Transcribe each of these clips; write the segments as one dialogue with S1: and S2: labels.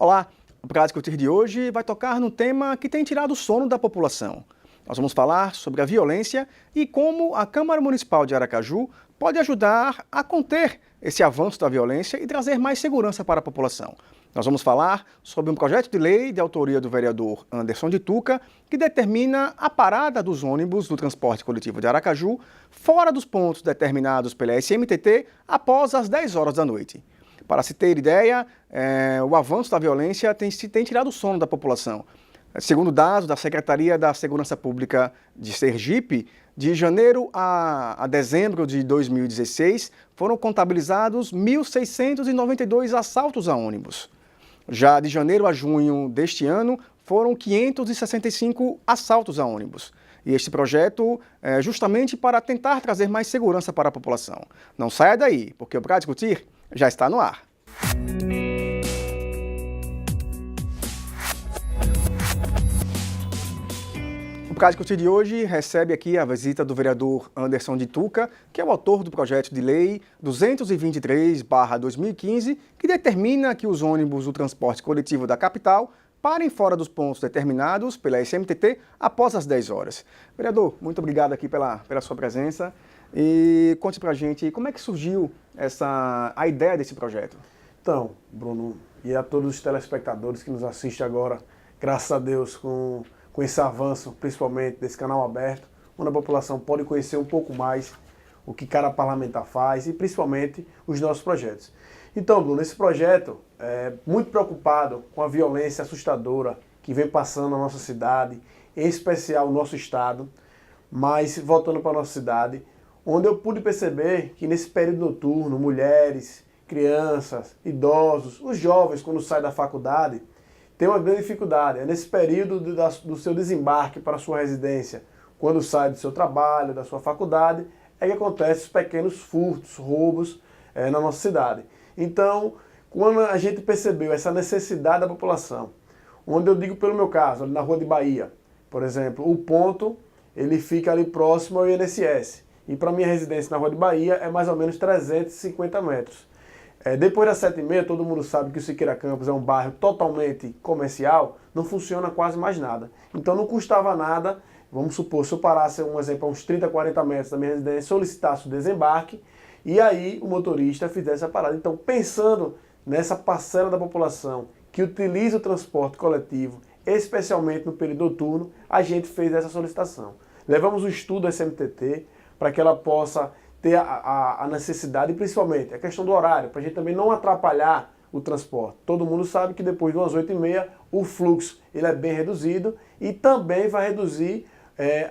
S1: Olá, o Pra Discutir de hoje vai tocar num tema que tem tirado o sono da população. Nós vamos falar sobre a violência e como a Câmara Municipal de Aracaju pode ajudar a conter esse avanço da violência e trazer mais segurança para a população. Nós vamos falar sobre um projeto de lei de autoria do vereador Anderson de Tuca que determina a parada dos ônibus do transporte coletivo de Aracaju fora dos pontos determinados pela SMTT após as 10 horas da noite. Para se ter ideia, o avanço da violência tem tirado o sono da população. Segundo dados da Secretaria da Segurança Pública de Sergipe, de janeiro a dezembro de 2016, foram contabilizados 1.692 assaltos a ônibus. Já de janeiro a junho deste ano, foram 565 assaltos a ônibus. E este projeto é justamente para tentar trazer mais segurança para a população. Não saia daí, porque o Pra Discutir já está no ar. O Pra Discutir de hoje recebe aqui a visita do vereador Anderson de Tuca, que é o autor do projeto de lei 223/2015, que determina que os ônibus do transporte coletivo da capital parem fora dos pontos determinados pela SMTT após as 10 horas. Vereador, muito obrigado aqui pela sua presença. E conte pra gente como é que surgiu a ideia desse projeto.
S2: Então, Bruno, e a todos os telespectadores que nos assistem agora, graças a Deus, com esse avanço, principalmente desse canal aberto, onde a população pode conhecer um pouco mais o que cada parlamentar faz e principalmente os nossos projetos. Então, Bruno, esse projeto é muito preocupado com a violência assustadora que vem passando na nossa cidade, em especial no nosso estado, mas voltando para a nossa cidade, onde eu pude perceber que nesse período noturno, mulheres, crianças, idosos, os jovens, quando saem da faculdade, têm uma grande dificuldade. É nesse período do seu desembarque para a sua residência, quando sai do seu trabalho, da sua faculdade, é que acontecem os pequenos furtos, roubos na nossa cidade. Então, quando a gente percebeu essa necessidade da população, onde eu digo pelo meu caso, ali na Rua de Bahia, por exemplo, o ponto ele fica ali próximo ao INSS. E para minha residência na Rua de Bahia é mais ou menos 350 metros. Depois das 7h30, todo mundo sabe que o Siqueira Campos é um bairro totalmente comercial, não funciona quase mais nada. Então não custava nada, vamos supor, se eu parasse, um exemplo, a uns 30, 40 metros da minha residência, solicitasse o desembarque, e aí o motorista fizesse a parada. Então, pensando nessa parcela da população que utiliza o transporte coletivo, especialmente no período noturno, a gente fez essa solicitação. Levamos um estudo da SMTT, para que ela possa ter a necessidade, e principalmente a questão do horário, para a gente também não atrapalhar o transporte. Todo mundo sabe que depois de umas 8h30 o fluxo ele é bem reduzido e também vai reduzir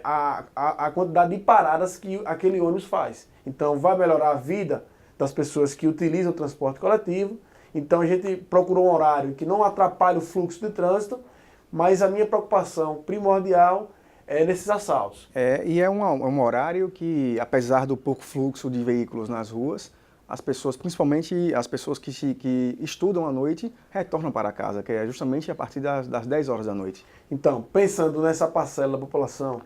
S2: a quantidade de paradas que aquele ônibus faz. Então vai melhorar a vida das pessoas que utilizam o transporte coletivo. Então a gente procurou um horário que não atrapalhe o fluxo de trânsito, mas a minha preocupação primordial nesses assaltos.
S1: E é um horário que, apesar do pouco fluxo de veículos nas ruas, as pessoas, principalmente as pessoas que estudam à noite, retornam para casa, que é justamente a partir das 10 horas da noite.
S2: Então, pensando nessa parcela da população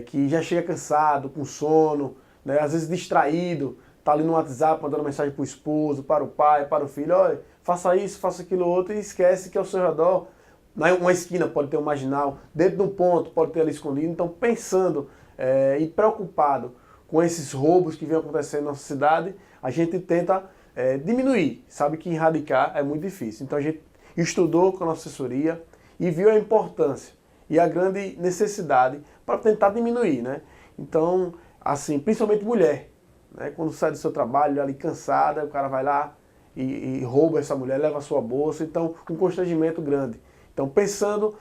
S2: que já chega cansado, com sono, né, às vezes distraído, está ali no WhatsApp mandando mensagem para o esposo, para o pai, para o filho, olha, faça isso, faça aquilo outro, e esquece que ao seu redor, uma esquina pode ter um marginal, dentro de um ponto pode ter ali escondido. Então, pensando e preocupado com esses roubos que vem acontecendo na nossa cidade, a gente tenta diminuir. Sabe que erradicar é muito difícil. Então, a gente estudou com a nossa assessoria e viu a importância e a grande necessidade para tentar diminuir, né? Então, assim, principalmente mulher, né? Quando sai do seu trabalho, ali cansada, o cara vai lá e rouba essa mulher, leva a sua bolsa. Então, um constrangimento grande. Então, pensando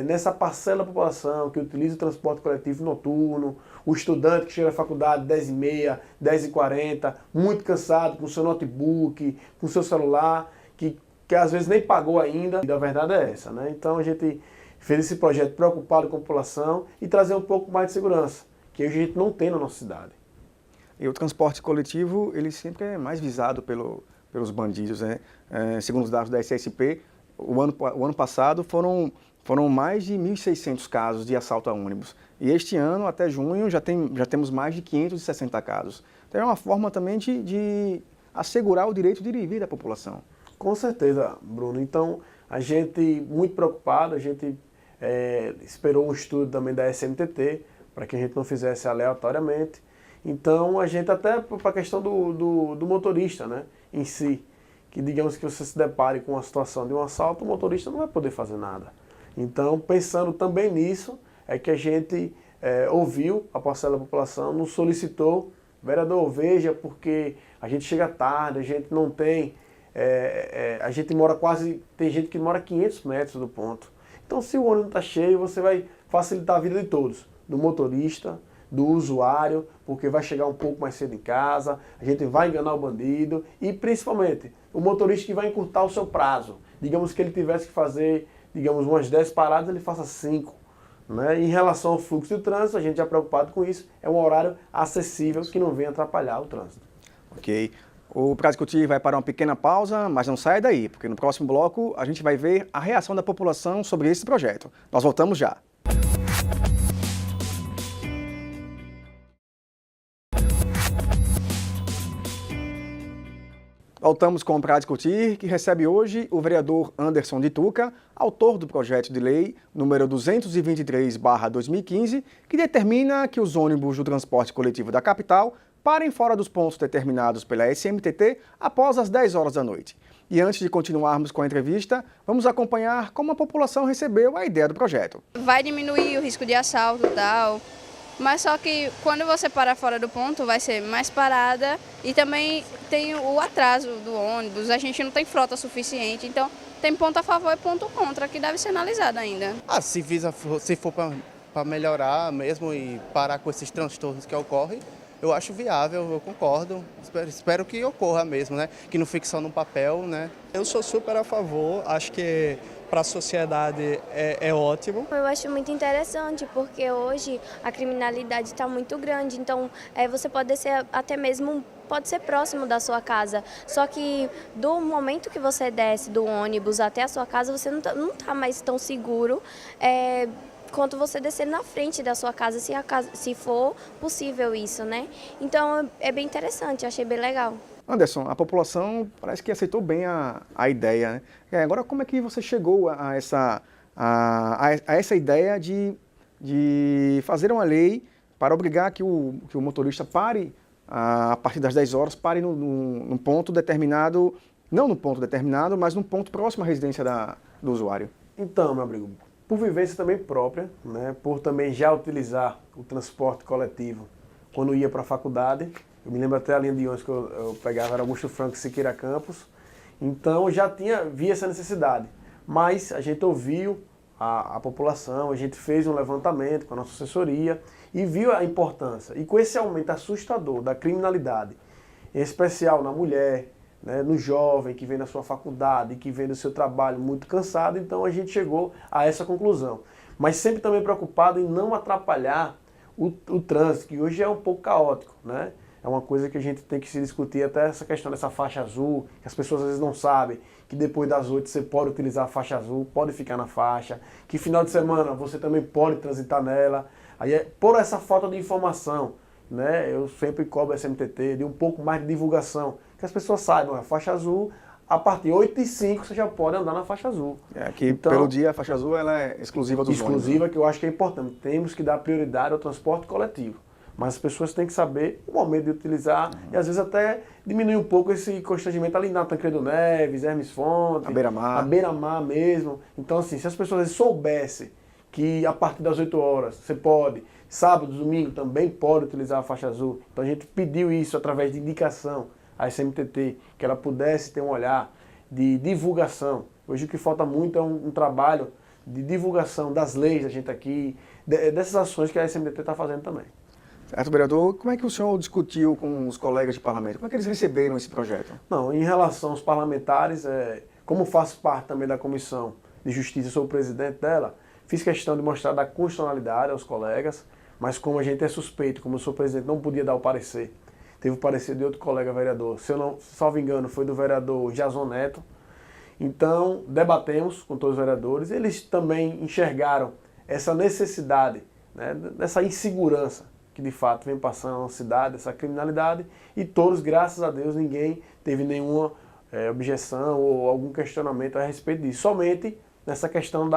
S2: nessa parcela da população que utiliza o transporte coletivo noturno, o estudante que chega à faculdade 10h30, 10h40, muito cansado, com seu notebook, com seu celular, que às vezes nem pagou ainda, e a verdade é essa, né? Então, a gente fez esse projeto preocupado com a população e trazer um pouco mais de segurança, que a gente não tem na nossa cidade.
S1: E o transporte coletivo, ele sempre é mais visado pelos bandidos, né? Segundo os dados da SSP, o ano passado foram mais de 1.600 casos de assalto a ônibus. E este ano, até junho, já temos mais de 560 casos. Então é uma forma também de assegurar o direito de ir e vir da população.
S2: Com certeza, Bruno. Então, A gente, muito preocupado, a gente esperou um estudo também da SMTT, para que a gente não fizesse aleatoriamente. Então, a gente até para a questão do motorista, né, em si, que digamos que você se depare com uma situação de um assalto, o motorista não vai poder fazer nada. Então, pensando também nisso, é que a gente ouviu a parcela da população, nos solicitou, vereador, veja, porque a gente chega tarde, a gente não tem, a gente mora tem gente que mora 500 metros do ponto. Então, se o ônibus está cheio, você vai facilitar a vida de todos, do motorista, do usuário, porque vai chegar um pouco mais cedo em casa, a gente vai enganar o bandido e, principalmente, o motorista que vai encurtar o seu prazo. Digamos que ele tivesse que fazer, digamos, umas 10 paradas, ele faça 5. Né? Em relação ao fluxo de trânsito, a gente já preocupado com isso, é um horário acessível que não venha atrapalhar o trânsito.
S1: Ok. O Pra Discutir vai para uma pequena pausa, mas não saia daí, porque no próximo bloco a gente vai ver a reação da população sobre esse projeto. Nós voltamos já. Voltamos com o Pra Discutir, que recebe hoje o vereador Anderson de Tuca, autor do projeto de lei número 223/2015, que determina que os ônibus do transporte coletivo da capital parem fora dos pontos determinados pela SMTT após as 10 horas da noite. E antes de continuarmos com a entrevista, vamos acompanhar como a população recebeu a ideia do projeto.
S3: Vai diminuir o risco de assalto e tal. Mas só que quando você parar fora do ponto vai ser mais parada e também tem o atraso do ônibus, a gente não tem frota suficiente, então tem ponto a favor e ponto contra que deve ser analisado ainda.
S4: Se for para melhorar mesmo e parar com esses transtornos que ocorrem, eu acho viável, eu concordo, espero que ocorra mesmo, né? Que não fique só no papel, né?
S5: Eu sou super a favor, acho que para a sociedade é ótimo.
S6: Eu acho muito interessante, porque hoje a criminalidade está muito grande, então você pode ser até mesmo, pode ser próximo da sua casa, só que do momento que você desce do ônibus até a sua casa, você não tá mais tão seguro quanto você descer na frente da sua casa, se for possível isso, né? Então é bem interessante, achei bem legal.
S1: Anderson, a população parece que aceitou bem a ideia, né? Agora, como é que você chegou a essa ideia de fazer uma lei para obrigar que o motorista pare, a partir das 10 horas, pare num ponto determinado, não num ponto determinado, mas num ponto próximo à residência do usuário?
S2: Então, meu amigo, por vivência também própria, né, por também já utilizar o transporte coletivo quando ia para a faculdade. Eu me lembro até a linha de ônibus que eu pegava, era Augusto Franco Siqueira Campos. Então já vi essa necessidade. Mas a gente ouviu a população, a gente fez um levantamento com a nossa assessoria e viu a importância. E com esse aumento assustador da criminalidade, em especial na mulher, né, no jovem que vem na sua faculdade, que vem do seu trabalho muito cansado, então a gente chegou a essa conclusão. Mas sempre também preocupado em não atrapalhar o trânsito, que hoje é um pouco caótico, né? É uma coisa que a gente tem que se discutir, até essa questão dessa faixa azul, que as pessoas às vezes não sabem, que depois das 8 você pode utilizar a faixa azul, pode ficar na faixa, que final de semana você também pode transitar nela. Aí por essa falta de informação, né, eu sempre cobro a SMTT de um pouco mais de divulgação, que as pessoas saibam, a faixa azul, a partir de 8h05 você já pode andar na faixa azul.
S1: Que então, pelo dia a faixa azul ela é exclusiva dos ônibus.
S2: Exclusiva, que eu acho que é importante. Temos que dar prioridade ao transporte coletivo. Mas as pessoas têm que saber o momento de utilizar e às vezes até diminuir um pouco esse constrangimento ali na Tancredo Neves, Hermes Fonte,
S1: a
S2: beira-mar mesmo. Então assim, se as pessoas soubessem que a partir das 8 horas você pode, sábado, domingo também pode utilizar a faixa azul. Então a gente pediu isso através de indicação à SMTT, que ela pudesse ter um olhar de divulgação. Hoje o que falta muito é um trabalho de divulgação das leis da gente aqui, dessas ações que a SMTT está fazendo também.
S1: Certo, vereador, como é que o senhor discutiu com os colegas de parlamento? Como é que eles receberam esse projeto?
S2: Não, em relação aos parlamentares, como faço parte também da Comissão de Justiça, sou o presidente dela, fiz questão de mostrar da constitucionalidade aos colegas, mas como a gente é suspeito, como eu sou presidente, não podia dar o parecer. Teve o parecer de outro colega vereador, se eu não salvo engano, foi do vereador Jason Neto. Então, debatemos com todos os vereadores, eles também enxergaram essa necessidade, né, dessa insegurança que de fato vem passando na cidade, essa criminalidade, e todos, graças a Deus, ninguém teve nenhuma objeção ou algum questionamento a respeito disso. Somente nessa questão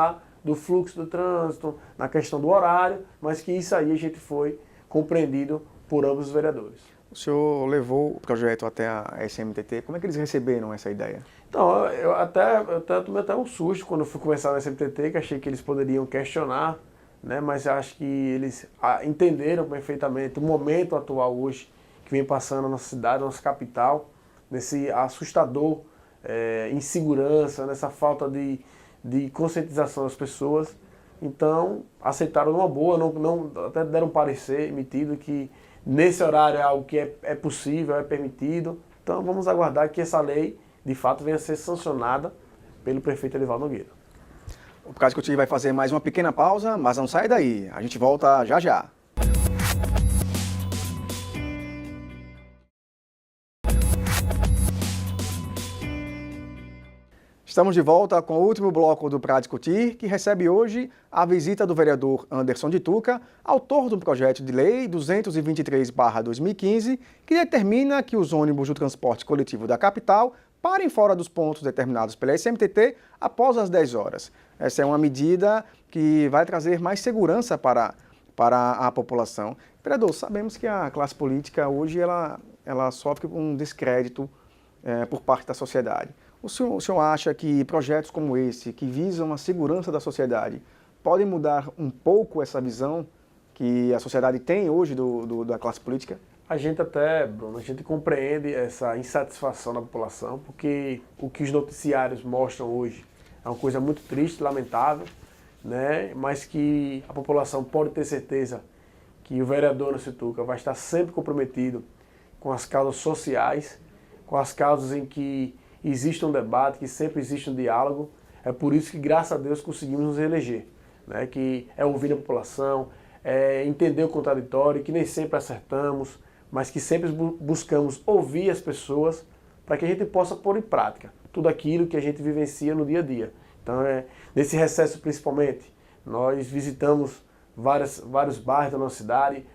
S2: do fluxo do trânsito, na questão do horário, mas que isso aí a gente foi compreendido por ambos os vereadores.
S1: O senhor levou o projeto até a SMTT, como é que eles receberam essa ideia?
S2: Então, eu tomei até um susto quando eu fui conversar no SMTT, que achei que eles poderiam questionar, né? Mas acho que eles entenderam perfeitamente o momento atual hoje que vem passando na nossa cidade, na nossa capital, nesse assustador insegurança, nessa falta de conscientização das pessoas. Então, aceitaram numa boa, até deram um parecer emitido que nesse horário é algo que é possível, é permitido. Então, vamos aguardar que essa lei, de fato, venha a ser sancionada pelo prefeito Elivaldo Nogueira.
S1: O Praticoti vai fazer mais uma pequena pausa, mas não sai daí. A gente volta já já. Estamos de volta com o último bloco do Pra Discutir, que recebe hoje a visita do vereador Anderson de Tuca, autor do projeto de lei 223/2015, que determina que os ônibus do transporte coletivo da capital parem fora dos pontos determinados pela SMTT após as 10 horas. Essa é uma medida que vai trazer mais segurança para a população. Vereador, sabemos que a classe política hoje ela sofre um descrédito por parte da sociedade. O senhor acha que projetos como esse, que visam a segurança da sociedade, podem mudar um pouco essa visão que a sociedade tem hoje da classe política?
S2: A gente até, Bruno, a gente compreende essa insatisfação da população, porque o que os noticiários mostram hoje é uma coisa muito triste, lamentável, né? Mas que a população pode ter certeza que o vereador Anderson de Tuca vai estar sempre comprometido com as causas sociais, com as causas em que existe um debate, que sempre existe um diálogo. É por isso que, graças a Deus, conseguimos nos eleger, né? Que é ouvir a população, é entender o contraditório, que nem sempre acertamos, mas que sempre buscamos ouvir as pessoas para que a gente possa pôr em prática tudo aquilo que a gente vivencia no dia a dia. Então, nesse recesso principalmente, nós visitamos vários bairros da nossa cidade,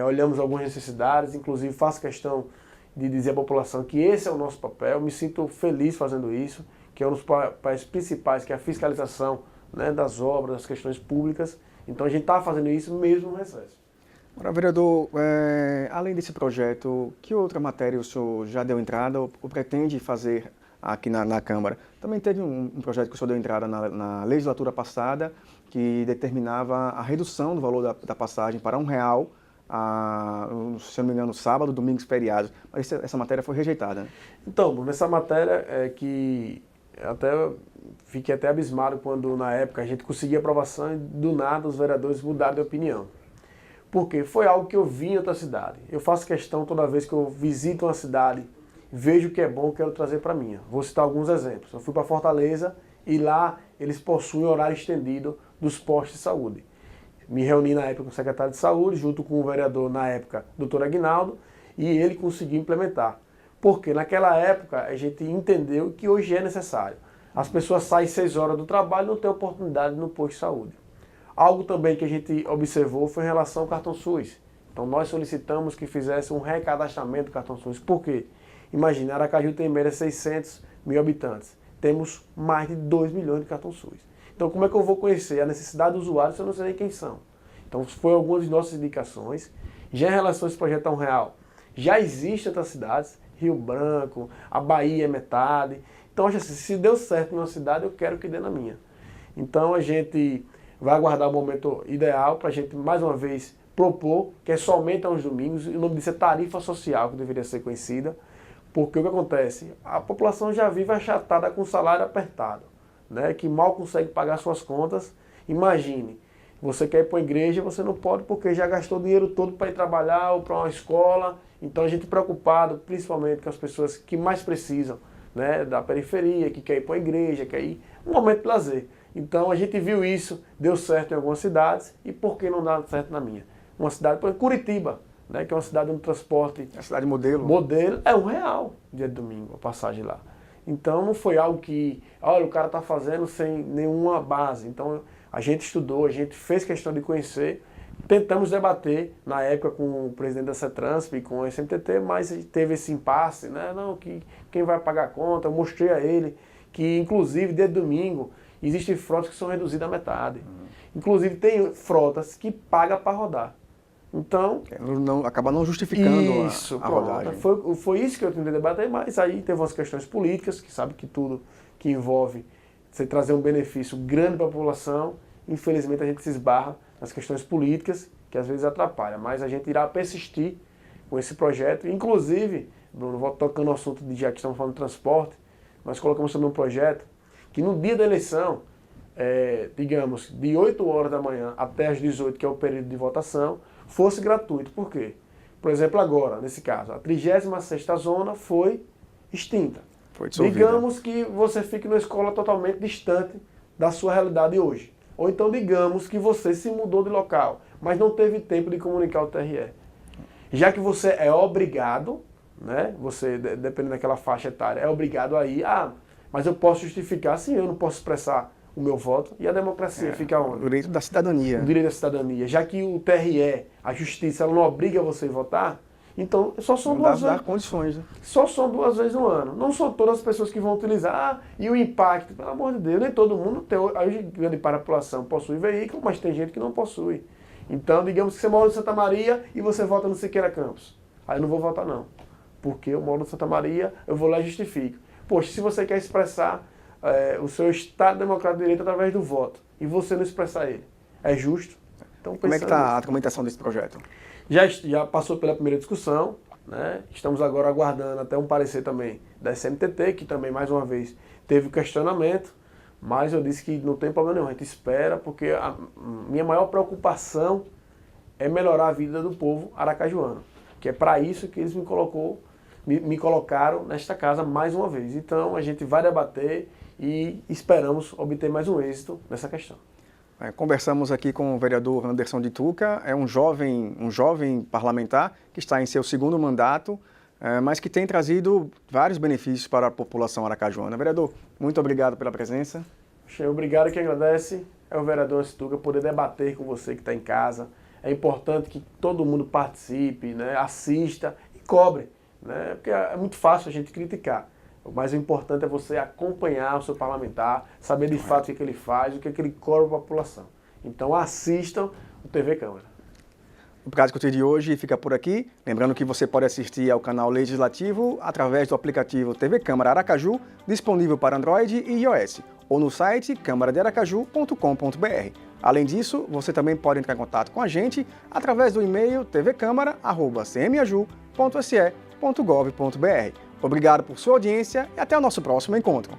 S2: olhamos algumas necessidades, inclusive faço questão de dizer à população que esse é o nosso papel. Me sinto feliz fazendo isso, que é um dos papéis principais, que é a fiscalização, né, das obras, das questões públicas. Então a gente está fazendo isso mesmo no recesso.
S1: Agora, vereador, além desse projeto, que outra matéria o senhor já deu entrada ou pretende fazer aqui na Câmara? Também teve um projeto que o senhor deu entrada na legislatura passada, que determinava a redução do valor da passagem para R$1, se não me engano, sábado, domingos, feriados. Mas essa matéria foi rejeitada, né?
S2: Então, Bruno, essa matéria é que fiquei até abismado quando, na época, a gente conseguia aprovação e, do nada, os vereadores mudaram de opinião. Porque foi algo que eu vi em outra cidade. Eu faço questão, toda vez que eu visito uma cidade, vejo o que é bom, quero trazer para a minha. Vou citar alguns exemplos. Eu fui para Fortaleza e lá eles possuem horário estendido dos postos de saúde. Me reuni na época com o secretário de saúde, junto com o vereador na época, doutor Aguinaldo, e ele conseguiu implementar. Porque naquela época a gente entendeu que hoje é necessário. As pessoas saem 6 horas do trabalho e não têm oportunidade no posto de saúde. Algo também que a gente observou foi em relação ao cartão SUS. Então nós solicitamos que fizesse um recadastramento do cartão SUS. Por quê? Imagina, Aracaju tem em média 600 mil habitantes. Temos mais de 2 milhões de cartão SUS. Então como é que eu vou conhecer a necessidade do usuário se eu não sei nem quem são? Então foi algumas de nossas indicações. Já em relação a esse projeto R$1, já existem outras cidades, Rio Branco, a Bahia é metade. Então se deu certo em uma cidade, eu quero que dê na minha. Então a gente vai aguardar o momento ideal para a gente mais uma vez propor, que é somente aos domingos, e o nome disso é tarifa social, que deveria ser conhecida, porque o que acontece? A população já vive achatada com o salário apertado, né, que mal consegue pagar suas contas. Imagine, você quer ir para a igreja, você não pode porque já gastou o dinheiro todo para ir trabalhar ou para uma escola. Então a gente preocupado principalmente com as pessoas que mais precisam, né, da periferia, que quer ir para a igreja, quer ir um momento de lazer. Então a gente viu isso, deu certo em algumas cidades, e por que não dá certo na minha? Uma cidade, por exemplo, Curitiba, né, que é uma cidade de transporte...
S1: A cidade modelo.
S2: Modelo, é R$1 dia de domingo, a passagem lá. Então não foi algo que, olha, o cara está fazendo sem nenhuma base. Então a gente estudou, a gente fez questão de conhecer, Tentamos debater na época com o presidente da CETRANSP e com a SMTT, mas teve esse impasse, né? Não, que quem vai pagar a conta? Eu mostrei a ele que, inclusive, desde domingo, existem frotas que são reduzidas à metade. Inclusive, tem frotas que pagam para rodar. Então,
S1: acaba não justificando
S2: isso,
S1: a rodagem.
S2: Foi isso que eu tentei debater, mas aí teve umas questões políticas, que sabe que tudo que envolve você trazer um benefício grande para a população, infelizmente a gente se esbarra nas questões políticas, que às vezes atrapalham, mas a gente irá persistir com esse projeto. Inclusive, Bruno, vou tocando no assunto de já que estamos falando de transporte, nós colocamos também um projeto que no dia da eleição, digamos, de 8 horas da manhã até as 18, que é o período de votação, fosse gratuito. Por quê? Por exemplo, agora, nesse caso, a 36ª zona foi extinta.
S1: Foi dissolvida.
S2: Digamos que você fique numa escola totalmente distante da sua realidade hoje. Ou então digamos que você se mudou de local, mas não teve tempo de comunicar ao TRE. Já que você é obrigado, né, você, dependendo daquela faixa etária, é obrigado a ir, mas eu posso justificar, sim, eu não posso expressar o meu voto, e a democracia fica onde?
S1: O direito da cidadania.
S2: O direito da cidadania. Já que o TRE, a justiça, ela não obriga você a votar, então só são duas vezes.
S1: Dá condições, né?
S2: Só são 2 vezes no ano. Não são todas as pessoas que vão utilizar. E o impacto, pelo amor de Deus, nem todo mundo tem. A grande parte da população possui veículo, mas tem gente que não possui. Então, digamos que você mora em Santa Maria e você vota no Siqueira Campos. Aí eu não vou votar não. Porque eu moro em Santa Maria, eu vou lá e justifico. Poxa, se você quer expressar o seu Estado Democrático de Direito através do voto, e você não expressar ele, é justo? Então,
S1: como é que está a documentação desse projeto?
S2: Já passou pela primeira discussão, né? Estamos agora aguardando até um parecer também da SMTT, que também, mais uma vez, teve questionamento, mas eu disse que não tem problema nenhum, a gente espera, porque a minha maior preocupação é melhorar a vida do povo aracajuano, que é para isso que eles me colocaram nesta casa mais uma vez. Então, a gente vai debater e esperamos obter mais um êxito nessa questão.
S1: Conversamos aqui com o vereador Anderson de Tuca, é um jovem parlamentar que está em seu 2º mandato, mas que tem trazido vários benefícios para a população aracajuana. Vereador, muito obrigado pela presença.
S2: Obrigado, que agradece. É o vereador Anderson de Tuca poder debater com você que está em casa. É importante que todo mundo participe, né, assista e cobre, né, porque é muito fácil a gente criticar. Mas o importante é você acompanhar o seu parlamentar, saber de fato o que ele faz, o que ele cobra para a população. Então assistam o TV Câmara.
S1: O Prático de hoje fica por aqui. Lembrando que você pode assistir ao canal Legislativo através do aplicativo TV Câmara Aracaju, disponível para Android e iOS, ou no site câmaradearacaju.com.br. Além disso, você também pode entrar em contato com a gente através do e-mail tvcamara@cmaju.se.gov.br. Obrigado por sua audiência e até o nosso próximo encontro.